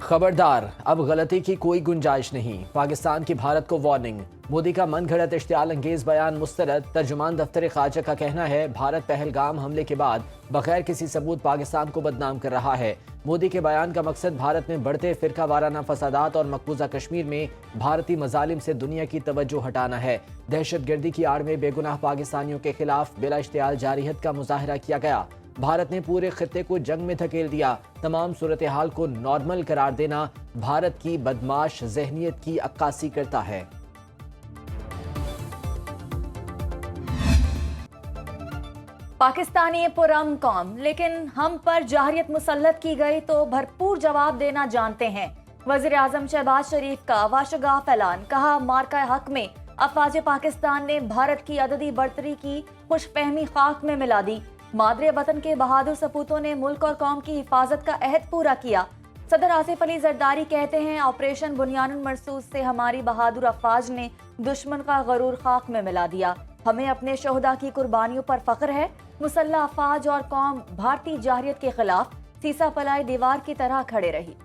खबरदार, अब गलती की कोई गुंजाइश नहीं। पाकिस्तान की भारत को वार्निंग। मोदी का मन घड़त इश्तियाल अंगेज बयान मुस्तरद। तर्जुमान दफ्तर खारजा का कहना है, भारत पहलगाम हमले के बाद बगैर किसी सबूत पाकिस्तान को बदनाम कर रहा है। मोदी के बयान का मकसद भारत में बढ़ते फिरका वाराना फसादात और मकबूजा कश्मीर में भारतीय मजालिम से दुनिया की तवज्जो हटाना है। दहशत गर्दी की आड़ में बेगुनाह पाकिस्तानियों के खिलाफ बिला इश्तियाल जारियत का मुजाहरा किया गया। भारत ने पूरे खित्ते को जंग में धकेल दिया। तमाम सूरत हाल को नॉर्मल करार देना भारत की बदमाश जहनियत की अक्कासी करता है। पाकिस्तानी पुरअमन कौम, लेकिन हम पर जहरियत मुसल्लत की गई तो भरपूर जवाब देना जानते हैं। वज़ीर आज़म शहबाज शरीफ का वाशगाफ ऐलान। कहा, मार्का हक में अफवाज पाकिस्तान ने भारत की अददी बढ़तरी की खुशफहमी खाक में मिला दी। मादरे वतन के बहादुर सपूतों ने मुल्क और कौम की हिफाजत का अहद पूरा किया। सदर आसिफ अली जरदारी कहते हैं, ऑपरेशन बुनियानुल मरसूस से हमारी बहादुर अफवाज ने दुश्मन का गरूर खाक में मिला दिया। हमें अपने शोहदा की कुर्बानियों पर फख्र है। मुसल्लह अफवाज और कौम भारतीय जाहिरियत के खिलाफ सीसा पलाई दीवार की तरह खड़े रही।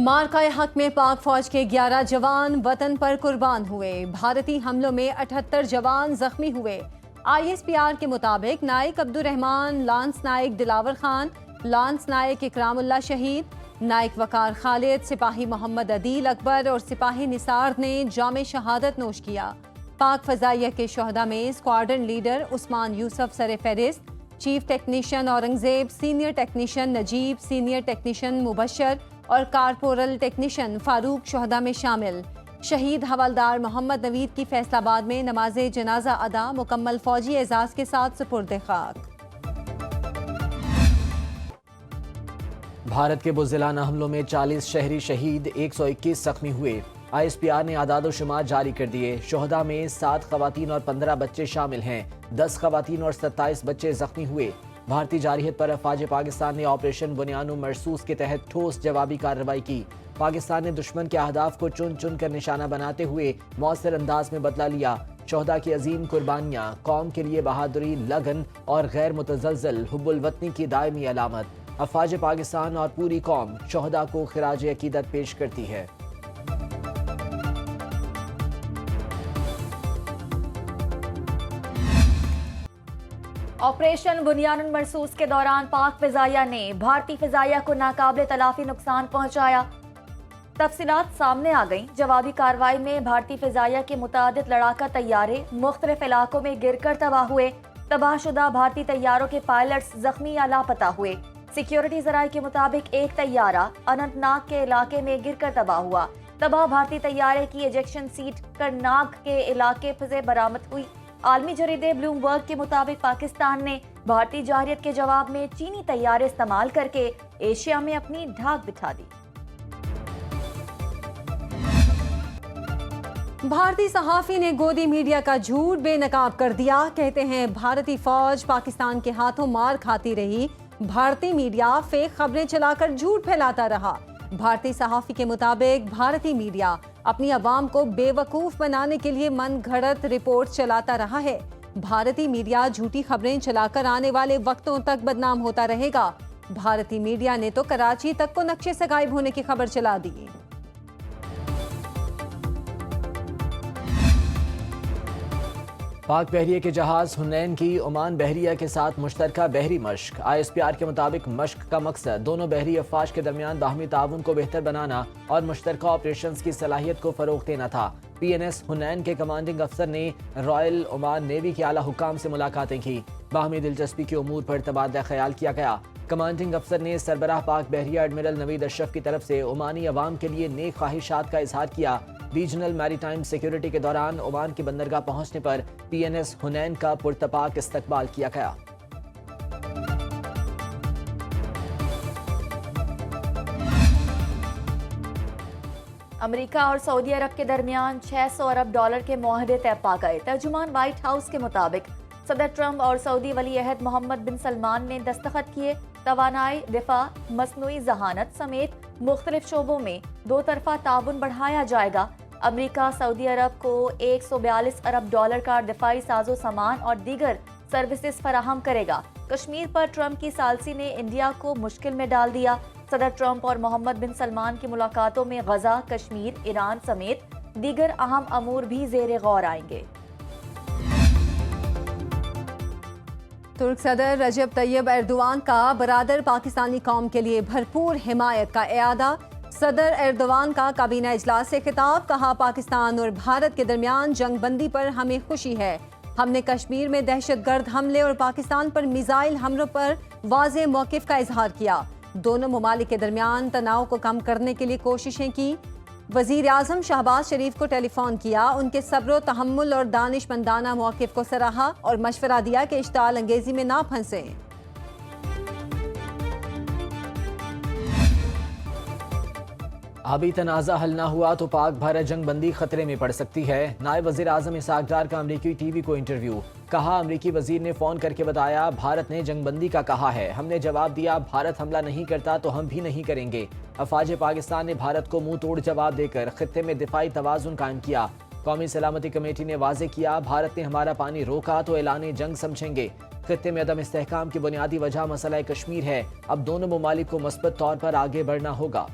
मार्का हक में पाक फौज के 11 जवान वतन पर कुर्बान हुए। भारतीय हमलों में 78 जवान जख्मी हुए। ISPR के मुताबिक Naik Abdurrahman, lance Naik Dilawar Khan, lance Naik Ikramullah शहीद, नाइक वकार खालिद, सिपाही मोहम्मद अदील अकबर और सिपाही निसार ने जाम शहादत नोश किया। पाक फजाइया के शोहदा में स्क्वाड्रन लीडर उस्मान यूसुफ सर फहरिस्त, chief technician Aurangzeb, senior technician Najeeb, senior technician Mubashar और कारपोरल टेक्नीशियन फारूक शोहदा में शामिल। शहीद हवलदार मोहम्मद नवीद की फैसलाबाद में नमाज जनाजा अदा मुकम्मल फौजी एजाज के साथ सुपुर्द खाक। भारत के बुज़दिलाना हमलों में 40 शहरी शहीद, 121 जख्मी हुए। ISPR ने आदाद शुमार जारी कर दिए। शोहदा में 7 खवातीन और 15 बच्चे शामिल हैं। 10 खवातीन और 27 बच्चे जख्मी हुए। भारतीय जारियत पर अफवाज पाकिस्तान ने ऑपरेशन बुनियानुल मरसूस के तहत ठोस जवाबी कार्रवाई की। पाकिस्तान ने दुश्मन के अहदाफ को चुन चुन कर निशाना बनाते हुए मौसर अंदाज में बदला लिया। शोहदा की अजीम कुर्बानियाँ कौम के लिए बहादुरी, लगन और गैर मुतज़लज़ल हुब्बुल वतनी की दायमी अलामत। अफवाज पाकिस्तान और पूरी कौम शोहदा को खिराज अकीदत पेश करती है। ऑपरेशन बुनियानुल मरसूस के दौरान पाक फिजाइया ने भारतीय फिजाइया को नाकाबिले तलाफी नुकसान पहुंचाया। तफसीलात सामने आ गईं। जवाबी कार्रवाई में भारतीय फिजाइया के मुतादिद लड़ाका तैयारे मुख्तलिफ इलाकों में गिरकर तबाह हुए। तबाहशुदा भारतीय तैयारों के पायलट्स जख्मी या लापता हुए। सिक्योरिटी जराये के मुताबिक एक तैयारा अनंतनाग के इलाके में गिरकर तबाह हुआ। तबाह भारतीय तैयारे की इजेक्शन सीट करनाग के इलाके से बरामद हुई। आलमी जरीदे ब्लूमबर्ग के मुताबिक पाकिस्तान ने भारतीय जारियत के जवाब में चीनी तैयारे इस्तेमाल करके एशिया में अपनी धाक बिठा दी। भारतीय सहाफी ने गोदी मीडिया का झूठ बेनकाब कर दिया। कहते हैं, भारतीय फौज पाकिस्तान के हाथों मार खाती रही। भारतीय मीडिया फेक खबरें चलाकर झूठ फैलाता रहा। भारतीय सहाफी के मुताबिक भारतीय मीडिया अपनी अवाम को बेवकूफ बनाने के लिए मन घड़त रिपोर्ट चलाता रहा है। भारतीय मीडिया झूठी खबरें चलाकर आने वाले वक्तों तक बदनाम होता रहेगा। भारतीय मीडिया ने तो कराची तक को नक्शे से गायब होने की खबर चला दी। पाक बहरिया के जहाज हुनैन की ओमान बहरिया के साथ मुश्तरका बहरी मश्क। ISPR के मुताबिक मश्क का मकसद दोनों बहरी अफवाज के दरमियान बाहमी ताउन को बेहतर बनाना और मुश्तरका ऑपरेशंस की सलाहियत को फरोग देना था। PNS हुनैन के कमांडिंग अफसर ने रॉयल ओमान नेवी के आला हुकाम से मुलाकातें की। बाहमी दिलचस्पी के उमूर पर तबादला ख्याल किया गया। कमांडिंग अफसर ने सरबराह पाक बहरिया एडमिरल नवीद अशरफ की तरफ से ओमानी अवाम के लिए नेक ख्वाहिशात का इजहार किया। रीजनल मैरीटाइम सिक्योरिटी के दौरान ओमान की बंदरगाह पहुंचने पर PNS हुनैन का पुरतपाक इस्तकबाल किया गया। अमेरिका और सऊदी अरब के दरमियान 600 अरब डॉलर के मुआहदे तय पा गए। तर्जुमान व्हाइट हाउस के मुताबिक सदर ट्रंप और सऊदी वली अहद मोहम्मद बिन सलमान ने दस्तखत किए। तवानाई, दिफा, मसनूई जहानत समेत मुख्तलिफ शोबों में दो तरफा ताउन बढ़ाया जाएगा। अमेरिका सऊदी अरब को 142 अरब डॉलर का दिफाई साजो सामान और दीगर सर्विसेज फराहम करेगा। कश्मीर पर ट्रंप की सालसी ने इंडिया को मुश्किल में डाल दिया। सदर ट्रंप और मोहम्मद बिन सलमान की मुलाकातों में गजा, कश्मीर, ईरान समेत दीगर अहम अमूर भी ज़ेर गौर आएंगे। तुर्क सदर रजब तैयब एर्दोआन का बरादर पाकिस्तानी कौम के लिए भरपूर हिमायत का एआदा। सदर एर्दोआन का काबीना इजलास से खिताब, कहा पाकिस्तान और भारत के दरमियान जंगबंदी पर हमें खुशी है। हमने कश्मीर में दहशतगर्द हमले और पाकिस्तान पर मिसाइल हमलों पर वाज़ेह मौक़िफ़ का इजहार किया। दोनों ममालिक के दरमियान तनाव को कम करने के लिए कोशिशें की। वज़ीर आज़म शहबाज शरीफ को टेलीफोन किया, उनके सब्र तहम्मुल और दानिशमंदाना मौक़िफ़ को सराहा और मशवरा दिया कि इश्ताल अंगेज़ी में ना फंसें। अभी तनाज़ा हल ना हुआ तो पाक भारत जंगबंदी खतरे में पड़ सकती है। नायब वज़ीर आज़म इसहाक डार का अमरीकी टीवी को इंटरव्यू, कहा अमरीकी वज़ीर ने फ़ोन करके बताया भारत ने जंगबंदी का कहा है। हमने जवाब दिया भारत हमला नहीं करता तो हम भी नहीं करेंगे। अफवाज पाकिस्तान ने भारत को मुंह तोड़ जवाब देकर खित्ते में दिफाई तवाज़ुन कायम किया। कौमी सलामती कमेटी ने वाज़े किया भारत ने हमारा पानी रोका तो ऐलान जंग समझेंगे। खित्ते में अदम इस्तेहकाम की बुनियादी वजह मसला कश्मीर है। अब दोनों ममालिक को मस्बत तौर पर आगे बढ़ना होगा।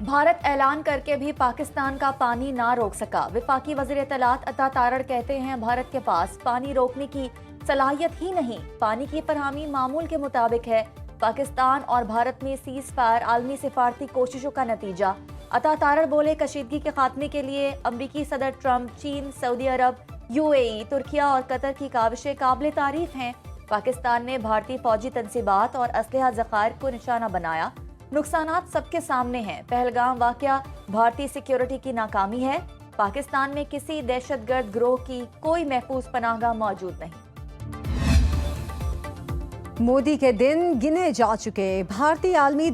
भारत ऐलान करके भी पाकिस्तान का पानी ना रोक सका। वफाकी वज़ीर इत्तलात अता तारड़ कहते हैं भारत के पास पानी रोकने की सलाहियत ही नहीं, पानी की फरहमी मामूल के मुताबिक है। पाकिस्तान और भारत में सीज फायर आलमी सिफारती कोशिशों का नतीजा। अता तारड़ बोले कशीदगी के खात्मे के लिए अमरीकी सदर ट्रंप, चीन, सऊदी अरब, UAE, तुर्किया और कतर की काविशें काबिल तारीफ हैं। पाकिस्तान ने भारतीय फौजी तनसीबात और असलहा ज़खायर को निशाना बनाया। नुकसानात सबके सामने हैं। पहलगाम वाक़या भारतीय सिक्योरिटी की नाकामी है। पाकिस्तान में किसी दहशतगर्द गिरोह की कोई महफूज पनाहगाह मौजूद नहीं। मोदी के दिन गिने जा चुके। भारत आलमी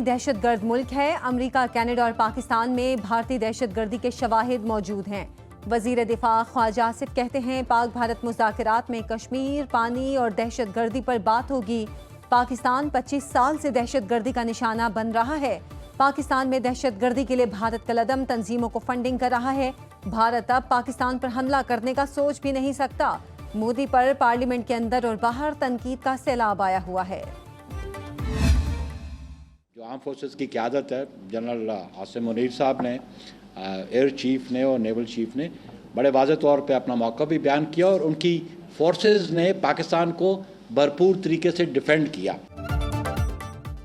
दहशतगर्द मुल्क है। अमेरिका, कनाडा और पाकिस्तान में भारतीय दहशतगर्दी के शवाहिद मौजूद हैं। वजीर दिफा ख्वाजा आसिफ कहते हैं पाक भारत मुज़ाकरात में कश्मीर, पानी और दहशतगर्दी पर बात होगी। पाकिस्तान 25 साल से दहशतगर्दी का निशाना बन रहा है। पाकिस्तान में दहशतगर्दी के लिए भारत कलअदम तंजीमों को फंडिंग कर रहा है। भारत अब पाकिस्तान पर हमला करने का सोच भी नहीं सकता। मोदी पर पार्लियामेंट के अंदर और बाहर तनकीद का सैलाब आया हुआ है। जो आर्म फोर्सेस की क़यादत है, जनरल आसिम मुनीर साहब ने, एयर चीफ ने और नेवल चीफ ने बड़े वाज़ेह तौर पे अपना मौक़िफ़ भी बयान किया और उनकी फोर्सेस ने पाकिस्तान को भरपूर तरीके से डिफेंड किया।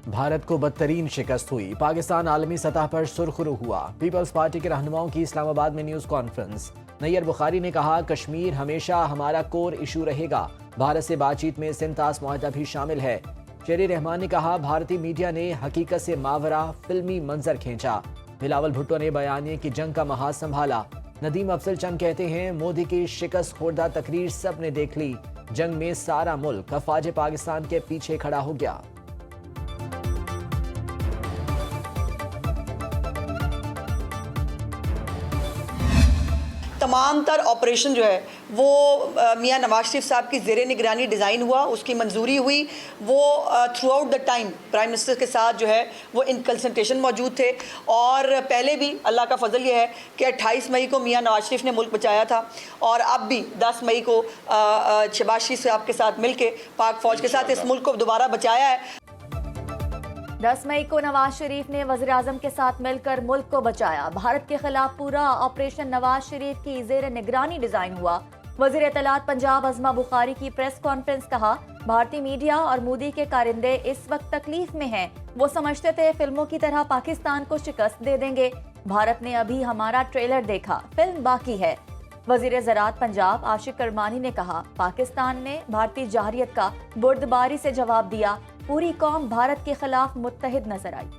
भारत को बदतरीन शिकस्त हुई। पाकिस्तान आलमी सतह पर सुरखरू हुआ। पीपल्स पार्टी के रहनुमाओं की इस्लामाबाद में न्यूज़ कॉन्फ्रेंस। नैयर बुखारी ने कहा कश्मीर हमेशा हमारा कोर इशू रहेगा। भारत से बातचीत में सिंतास मुआहदा भी शामिल है। शेरी रहमान ने कहा भारतीय मीडिया ने हकीकत से मावरा फिल्मी मंजर खींचा। बिलावल भुट्टो ने बयानिए की जंग का महाज संभाला। नदीम अफजल चंद कहते हैं मोदी की शिकस्त खोरदा तकरीर सब ने देख ली। जंग में सारा मुल्क अफवाज पाकिस्तान के पीछे खड़ा हो गया। तमाम तर ऑपरेशन जो है वो मियां नवाज शरीफ साहब की ज़ेरे निगरानी डिज़ाइन हुआ, उसकी मंजूरी हुई। वो through out the time prime minister के साथ जो है वो इन कंसल्टेशन मौजूद थे। और पहले भी अल्लाह का फजल ये है कि 28 मई को मियां नवाज शरीफ ने मुल्क बचाया था और अब भी 10 मई को शहबाज शरीफ साहब के साथ मिलके पाक फ़ौज के साथ इस मुल्क को दोबारा बचाया है। 10 मई को नवाज शरीफ ने वज़ीर आज़म के साथ मिलकर मुल्क को बचाया। भारत के खिलाफ पूरा ऑपरेशन नवाज शरीफ की ज़ेर निगरानी डिज़ाइन हुआ। वज़ीर इत्तलात पंजाब अज़मा बुखारी की प्रेस कॉन्फ्रेंस, कहा भारतीय मीडिया और मोदी के कारिंदे इस वक्त तकलीफ में हैं। वो समझते थे फिल्मों की तरह पाकिस्तान को शिकस्त दे देंगे। भारत ने अभी हमारा ट्रेलर देखा, फिल्म बाकी है। वज़ीर ज़राअत पंजाब आशिक करमानी ने कहा पाकिस्तान ने भारतीय जाहिरियत का बुर्दबारी से जवाब दिया। पूरी कौम भारत के खिलाफ मुत्तहिद नजर आई।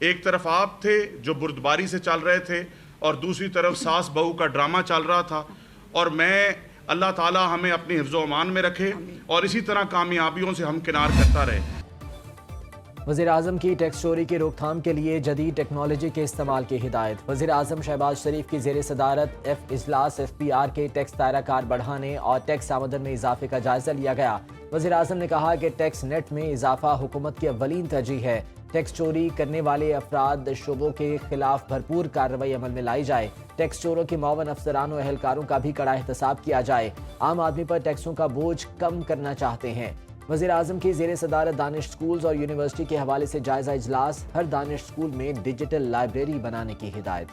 एक तरफ आप थे जो बुर्दबारी से चल रहे थे और दूसरी तरफ सास बहू का ड्रामा चल रहा था। और मैं अल्लाह ताला हमें अपनी हिफ्ज़ो अमान में रखे और इसी तरह कामयाबियों से हम किनार करता रहे। वज़ीर आज़म की टैक्स चोरी की रोकथाम के लिए जदीद टेक्नोलॉजी के इस्तेमाल की हिदायत। वज़ीर आज़म शहबाज शरीफ की ज़ेर सदारत इजलास FPR के टैक्स दायरा बढ़ाने और टैक्स आमदन में इजाफे का जायजा लिया गया। वज़ीर आज़म ने कहा कि टैक्स नेट में इजाफा हुकूमत की अव्वलीन तरजीह है। टैक्स चोरी करने वाले अफराद शोबों के खिलाफ भरपूर कार्रवाई अमल में लाई जाए। टैक्स चोरों के मौवन अफसरान और एहलकारों का भी कड़ा एहतसाब किया जाए। आम आदमी पर टैक्सों का बोझ कम करना चाहते हैं। वज़ीर आज़म की ज़ेर सदारत दानिश स्कूल्स और यूनिवर्सिटी के हवाले से जायजा इजलास। हर दानिश स्कूल में डिजिटल लाइब्रेरी बनाने की हिदायत।